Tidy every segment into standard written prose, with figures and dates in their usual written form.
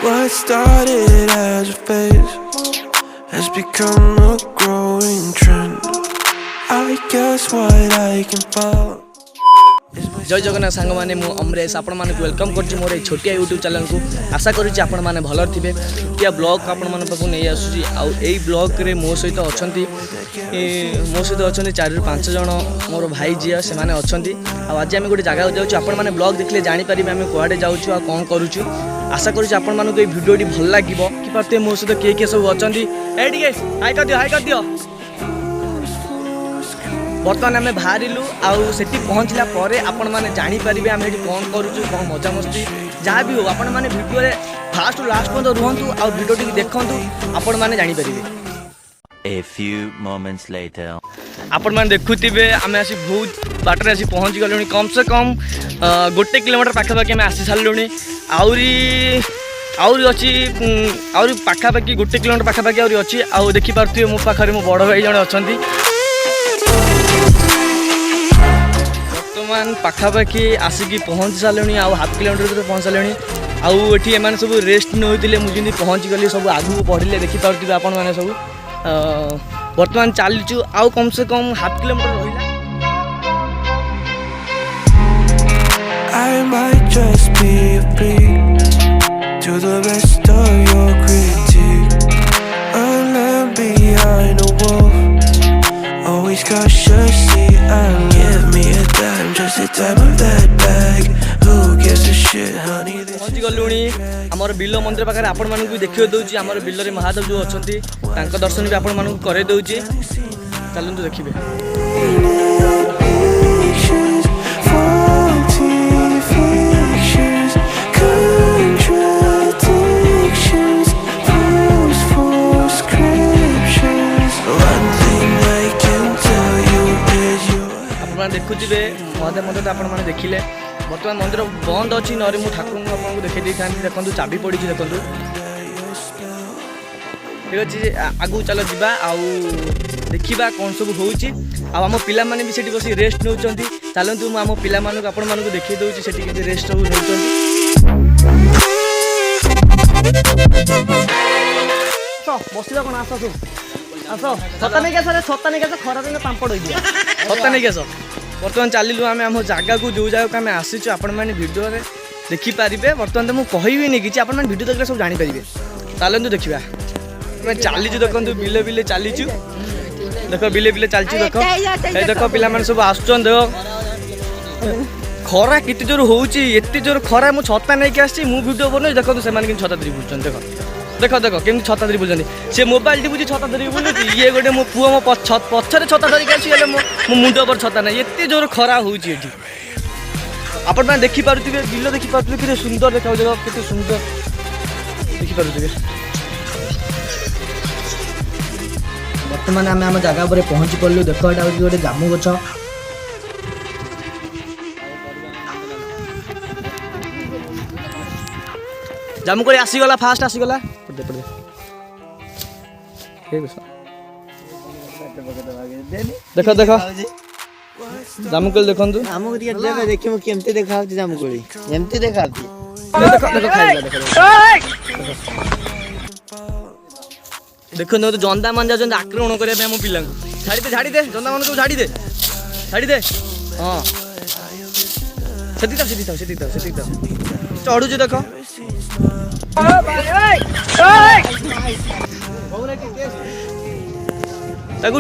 What started as a phase has become a growing trend. I guess what I can follow. जय जगन्नाथ सांग मैंने अमरेश आपण मैंने welcome कर मोर छोटिया यूट्यूब चैनल को आशा करुँच आपण मैंने भल थे छोटिया ब्लॉग आपण मैंने पाक नहीं आसूसी आई ब्लॉग रे मो सहित अच्छा मो सहित अच्छा 4 ରୁ 5 जन मोर भाई जी से मैंने अच्छा आज आम गोटे जगह जाऊँ आपण मैंने ब्लॉग देखले जानीपर आम कुआडे जाऊँ आ कौन करुँ आशा करुँच आपण मानक ये भिडियोटी भल लगे कि पार्थे मो सहित किए सब अच्छा हाई कर दियो बर्तमान आम बाहरिलु आउ से पहुँचला आपण मैंने जानीपर आम ये कौन करुँ कौन मजा मस्ती जहाँ भी हो आपण मैंने भिडियो फास्ट लास्ट पर्यंत रुहतु आ भिडियोटी देखु आपण मैंने जानीपर A few moments later. आपण मैंने देखुवे आम आसी बहुत बाटर आसी पहुँच गलुनी कम से कम 1 किलोमीटर पाखापाखि आम आसी सारूँ आउरी अच्छी आउरी पाखापाखि 1 किलोमीटर पाखापाखि आउरी अच्छी आउ देखिपे मो पाखे मो बड़ भाई जड़े अच्छा बर्तमान पाखापाखि आसिकी पहुँच सारे आउ हाफ किलोमीटर पहुँच सारे आउ ये एम सब रेस्ट नौते मुझे पहुँच गली सब आगू बढ़ले देखिपे आपण मैंने सब बर्तमान चलचु आउ कम से कम हाफ किलोमीटर रहा I might just be a freak to the rest of your critique. A lamb behind a wolf, always cautiously and give me a dime, just the type of that bag. Who gives a shit, honey? पहुँच गलुणी आमर bill मंदिर पाखे आपण मानक देखिए दूसरी आमर bill रे महादेव जो अच्छा दर्शन भी आपण मानक करे दूसरी चलतु देखिए देखुवे महादेव मंदिर आप देखिले बर्तमान मंदिर बंद अच्छी नरे मुझे ठाकुर आपको देखी था देखो चाबी पड़ी देखो ठीक अच्छे आगू चल जा देखा कौन सब होम पिला माने भी बस रेस्ट नौ चलतु आम पिला आपण मानक देखी दूसरी रेस्ट सब बसवा कौन आस आस छता नहीं आस छता नहीं आस खरा दिन पापड़ हो छता नहीं आस बर्तमान चलू आम आम जगह को जो जगह आम आसीचु आपण मैंने भिडियो देखिपारे बर्तमान तो मुझे कहबी कि आपण भिडियो देखिए सब जानीपारे चलतु देखा चलीचु देखो बिले बिले चलीचु देख बिले बिले चलचु देख देख पे सब आसुन देख खरा केते जोर होची एते जोर खरा मु छता नहीं के आसी मु वीडियो बनो देखो से माने छता धरी बुझन देखो देखो देखो केमती छता धरी बुझन से मोबाइल टी बुझी छता धरी बुझी ये गोटे मो पुओ मो पछरे छता धरी के आसी मो मुंड पर छता नहीं एते जोर खरा होची एठी आपण माने देखि पारुथिबे बिल देखि पारुथिबे केते सुंदर देखाउ देखो केते सुंदर देखि पारुथिबे वर्तमान आम आम जगह पर पहुँची पड़लु देख यहाँ गोटे जामु गछ जामु कोली आसीगला फास्ट आसीगला देख देख जामु कोली देखंतु हमको देखो देखियो केमते देखाउ जामु कोली एमते देखाउ देखो देखो खाइला देखो तो जंदा मान जाते आक्रमण करने मो पिला झाड़ी दे जंदा मान झाड़ी दे हाँ से चढ़ू देख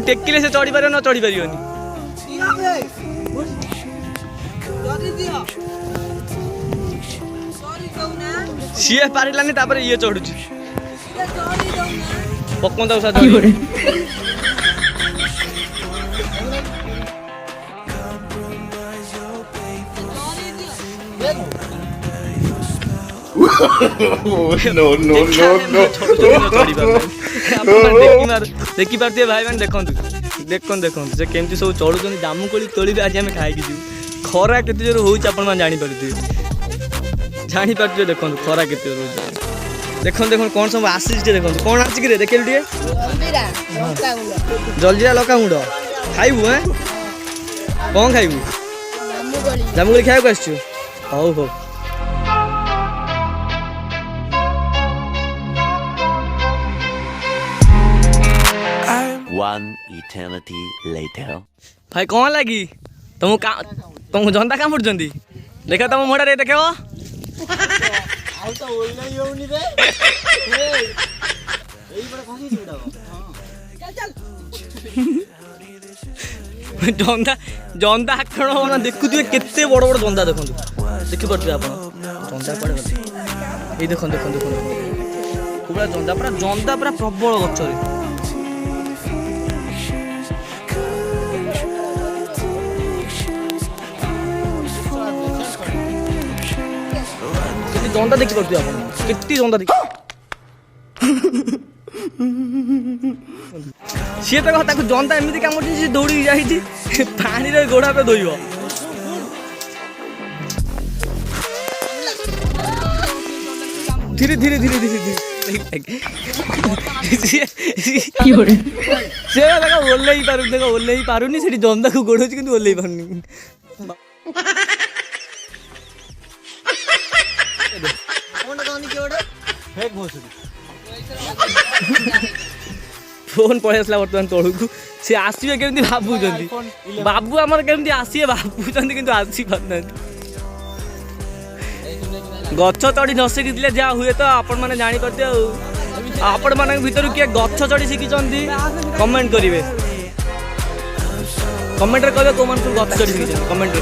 टेकिले से चढ़ी पार न चढ़ी पार सी पारानी ये चढ़ू पकवान उषा देखी पारे भाई मैंने देखो देखो देखो से केमती सब चढ़ुं जामु कोली तोड़ी आज आम खाई खरा केते जोर हो जापारे देखो खरा केते जोर देखो देखो कौन सब आसी देखो कौन आसिक देखे जलजीरा लका गुंड खाइबू कौन खाइबू जामुकोली खाइबू आसछु हौ हौ One eternity later. भाई कौन लगी तुमको जनता कहाँ पड़ती देख तुम मोड़े देख जंदा जंदा आक्रमण देखुए केते बड़ बड़ जंदा देखो देखिपे आप जंदा पड़े ये देख देख देख पूरा जंदा पूरा प्रबल गचरे जंदा देखिपे आप केते जंदा देख सी तो जंता एमती कम दौड़ी जाइए पानी गोड़ा पे धोब धीरे धीरे धीरे धीरे धीरे ओल्लई पार ओल्लई पारुनी से जंदा को गोड़ कि ओल्लई पारुनी फोन पड़े आसला बर्तमान तलू को सी आसवे केमती भावुं बाबू आमर केमती आसवे भावुं कि आसी पार गछ चढ़ी न शिखी जहाँ हुए तो आपण मैंने जापारे आपण मान भर किए गछ चढ़ी शिखी कमेंट करेंगे कमेंट कहे कौन मान गछ चढ़ी शिखी कमेंट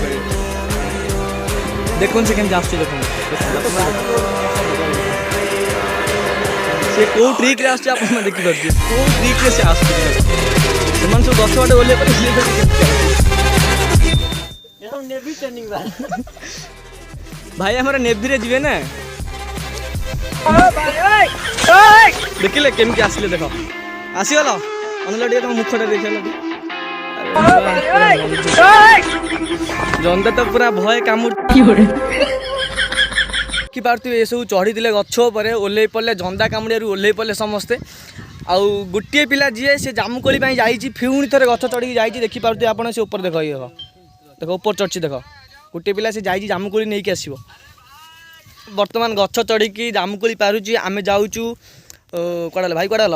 देखो से केमती आस से कौ ट्रिक रे आछे आपण देखि परछे कौ ट्रिक रे से आछे समान सब 10 बाटे ओले पर ये नेवी ट्रेनिंग भाई हमरा नेवी रे जीवे ना ओ भाई ओए ओए देखिले केमति आसले देखो आसी गलो अनला डी तुम मुखटा देखलो ओ भाई ओए जंदा तो पूरा भय कामु कि पार्थिव ये सब चढ़ी गछ पर ओल्लै पड़े जंदा कामुड़िया ओल्लै पड़े समस्ते आउ गोटे पिला जी से जामुकोली जाइए फिर थे गछ चढ़ी जाइए देखिपे आप से ऊपर देख ये देख ऊपर चढ़ी देख गोटे पिला से जाइए जामुकोली नहीं कि आसो बर्तमान गछ चढ़ी जामुकोली पारुची आम जाऊँ कड़े भाई कड़े गल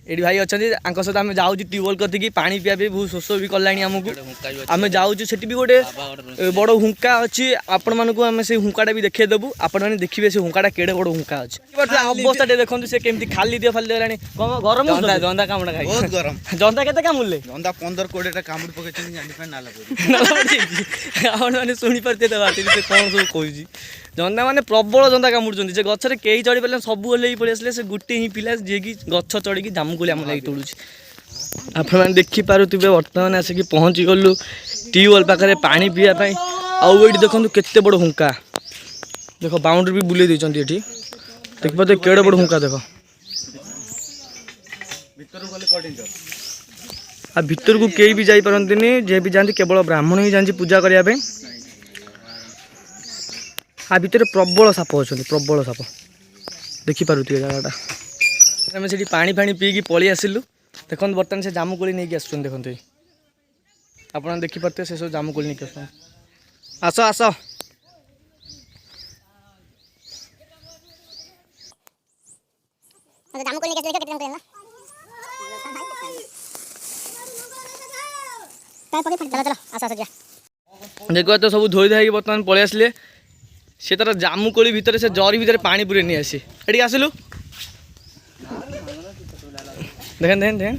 ये भाई अच्छा सहित आम जाऊँ ट्यूबवेल कथिकी पानी पिया भी बहुत शोष भी कला आमको आम जाऊँ से भी गोटे बड़ हुंका अच्छी आपण मानक आम से हुंकाटा भी देखदेबू आपण मैंने देखिए से हुंकाटा केड़े बड़ हुंका अच्छी अवस्था देखो से केमती खाली दिए फाली देलानी गरम जंदा कामुड़ा खाई बहुत गरम जंदा केते कामुड़ले जंदा 15-20 टा कामुड़ पकेछन जानि पे नाला मैंने शुणी पारते तो बाटे से कौन सब कहूँ जंदा मैंने प्रबल जंदा कामुड़ुं से गचर कई चढ़ी पारे सब ओल्लै पड़े आसे से गोटे ही पिला जी कि गछ चढ़ी जामुकोली आम लगे तोड़ू आपने देखिपे बर्तमान आसिक पहुँची गलु ट्यूबवेल पाखे पानी पीवाई आउ ये देखो केते बड़ हुंका देख बाउंड्री भी बुले देते ये देखिए केड़े बड़ हुंका देख आ भीतर को कई भी जापारती जे भी जाती केवल ब्राह्मण ही जाती पूजा करने आ भितर प्रबल साप अच्छा प्रबल साप देखिपे जगहटा आम से पानी फाणी पीकी पलि आसिलु देखो बर्तमान से जामुकोली नहीं आस देखते आप देखिपे से सब जामुकोली नहीं आस आस देखो तो सब धोई धाई बर्तमान पलि आसिले से तार जामुकोली भितर से जरी भितर पानी पूरे नहीं आसी एटी आसिलु देखें देखें देखें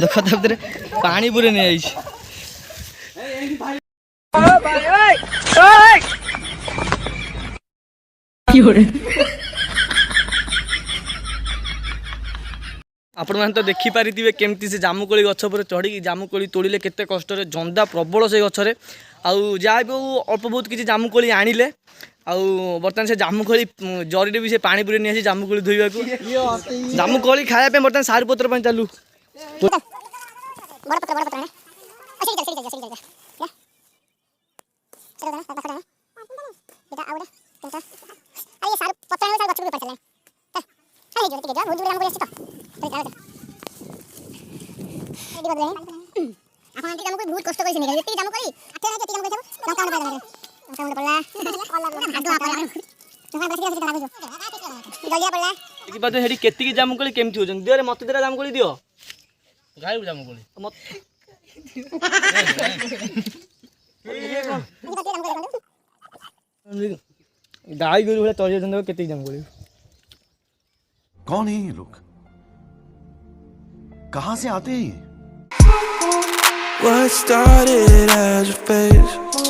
देख भितर पानी पूरे नहीं आई आपण मैंने तो देखिपारे केमती से जामुकोली गछ पर चढ़ी जामुकोली तोड़िले केते कष्ट जंदा प्रबल से गछरे आउ जहाँ भी अल्प बहुत किसी जामुकोली आणिले आउ बर्तमान से जामुकोली जरी भी से पानी पूरे नहीं जामुकोली धोइबा को जामुकोली खाया पे बर्तमान सारू पत्र पे चालू बड़ पत्र है अच्छा चल चल चल चल चलो ना पकड़ ना बेटा आउडा टेंटा अरे सारू पत्र है सारू गछ पे चले अरे जो बहुत दूर हम को तो चल चल ये बात है ଆପଣ ଏଠି ଜାମୁ କୋଳି ବହୁତ କଷ୍ଟ କରି ସିନି ଯେତିକି ଜାମୁ କୋଳି ଆଠେ ନା ଯେତିକି ଜାମୁ କୋଳି ସବୁ ଲଙ୍କା ଗୁଣ୍ଡ ପଡିଲା ଲଙ୍କା ଗୁଣ୍ଡ ପଡିଲା ଆଗ ଆପଣ ତୁମେ ବସିକି ଆସିକି ଲାଗୁଛ ଜଲ୍ଦି ପଡିଲା ଦେଖି ପାରୁଛ ସେଠି କେତିକି ଜାମୁକୋଳି କେମିତି ହଉଛନ୍ତି ଦିଅରେ ମତେ ଦିଟା ଜାମୁକୋଳି ଦିଅ ଗାଈ ଜାମୁକୋଳି ଗାଈ ଗୋରୁ ଭଳିଆ ଚଳି ଯାଉଛନ୍ତି କେତିକି ଜାମୁକୋଳି कौन है ये लोग कहां से आते हैं ये What started as a phase